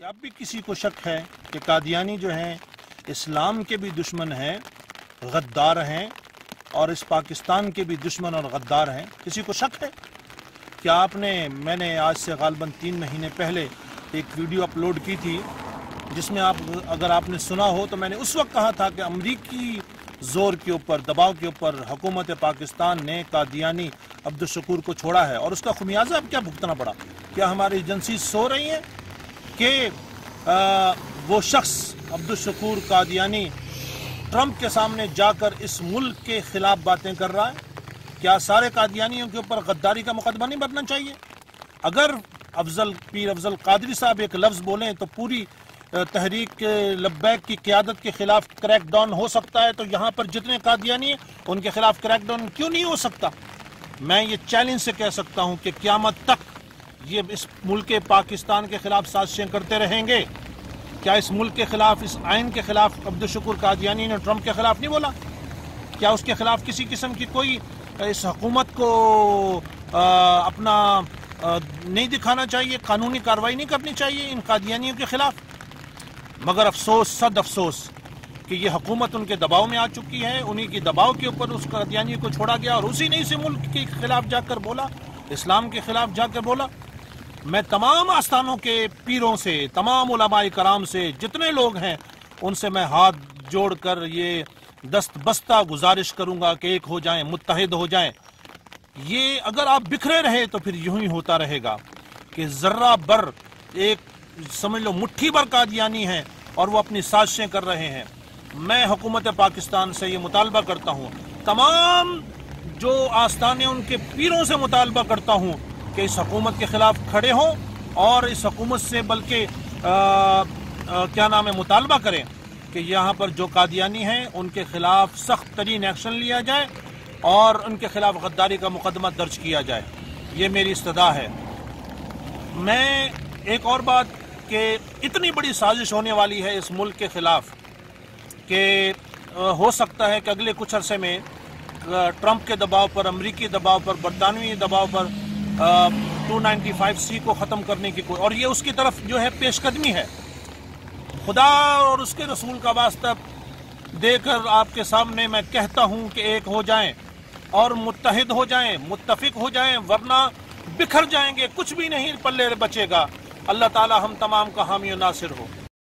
कि अब भी किसी को शक है कि कादियानी जो हैं इस्लाम के भी दुश्मन हैं, गद्दार हैं और इस पाकिस्तान के भी दुश्मन और गद्दार हैं? किसी को शक है? क्या मैंने आज से गालबन 3 महीने पहले एक वीडियो अपलोड की थी जिसमें अगर आपने सुना हो तो मैंने उस वक्त कहा था कि अमरीकी ज़ोर के ऊपर, दबाव के ऊपर हुकूमत पाकिस्तान ने कादियानी अब्दुल शकूर को छोड़ा है और उसका खुमियाजा अब क्या भुगतना पड़ा? क्या हमारी एजेंसी सो रही हैं कि वो शख्स अब्दुल शकूर कादियानी ट्रंप के सामने जाकर इस मुल्क के खिलाफ बातें कर रहा है? क्या सारे कादियानियों के ऊपर गद्दारी का मुकदमा नहीं बनना चाहिए? अगर पीर अफजल कादरी साहब एक लफ्ज़ बोलें तो पूरी तहरीक लब्बैक की क़यादत के खिलाफ क्रैकडाउन हो सकता है, तो यहाँ पर जितने कादियानी हैं उनके खिलाफ क्रैकडाउन क्यों नहीं हो सकता? मैं ये चैलेंज से कह सकता हूँ कि क़यामत तक ये इस मुल्क पाकिस्तान के खिलाफ साजिशें करते रहेंगे। क्या इस मुल्क के खिलाफ, इस आइन के खिलाफ अब्दुल शकूर कादियानी ने ट्रंप के खिलाफ नहीं बोला? क्या उसके खिलाफ किसी किस्म की कोई इस हुकूमत को अपना नहीं दिखाना चाहिए, कानूनी कार्रवाई नहीं करनी चाहिए इन कादियानियों के खिलाफ? मगर अफसोस, सद अफसोस कि ये हुकूमत उनके दबाव में आ चुकी है, उन्हीं की दबाव के ऊपर उस कादियानी को छोड़ा गया और उसी ने इस मुल्क के खिलाफ जाकर बोला, इस्लाम के खिलाफ जाकर बोला। मैं तमाम आस्थानों के पीरों से, तमाम उलमाए कराम से, जितने लोग हैं उनसे मैं हाथ जोड़कर ये दस्तबस्ता गुजारिश करूंगा कि एक हो जाएं, मुत्तहिद हो जाएं। ये अगर आप बिखरे रहे तो फिर यूं ही होता रहेगा कि जर्रा बर, एक समझ लो मुट्ठी भर कादियानी हैं और वो अपनी साजिशें कर रहे हैं। मैं हुकूमत पाकिस्तान से ये मुतालबा करता हूँ, तमाम जो आस्थाने उनके पीरों से मुतालबा करता हूँ कि इस हुकूमत के खिलाफ खड़े हों और इस हुकूमत से बल्कि क्या नाम है, मुतालबा करें कि यहाँ पर जो कादियानी हैं उनके खिलाफ सख्त तरीन एक्शन लिया जाए और उनके खिलाफ गद्दारी का मुकदमा दर्ज किया जाए। ये मेरी इस्तदा है। मैं एक और बात कि इतनी बड़ी साजिश होने वाली है इस मुल्क के खिलाफ कि हो सकता है कि अगले कुछ अरसे में ट्रंप के दबाव पर, अमरीकी दबाव पर, बरतानवी दबाव पर 295C को ख़त्म करने की कोई, और ये उसकी तरफ जो है पेशकदमी है। खुदा और उसके रसूल का वास्ता देकर आपके सामने मैं कहता हूँ कि एक हो जाएं और मुत्तहिद हो जाएं, मुत्तफिक हो जाएं, वरना बिखर जाएंगे, कुछ भी नहीं पल्ले बचेगा। अल्लाह ताला हम तमाम का हामी और नासिर हो।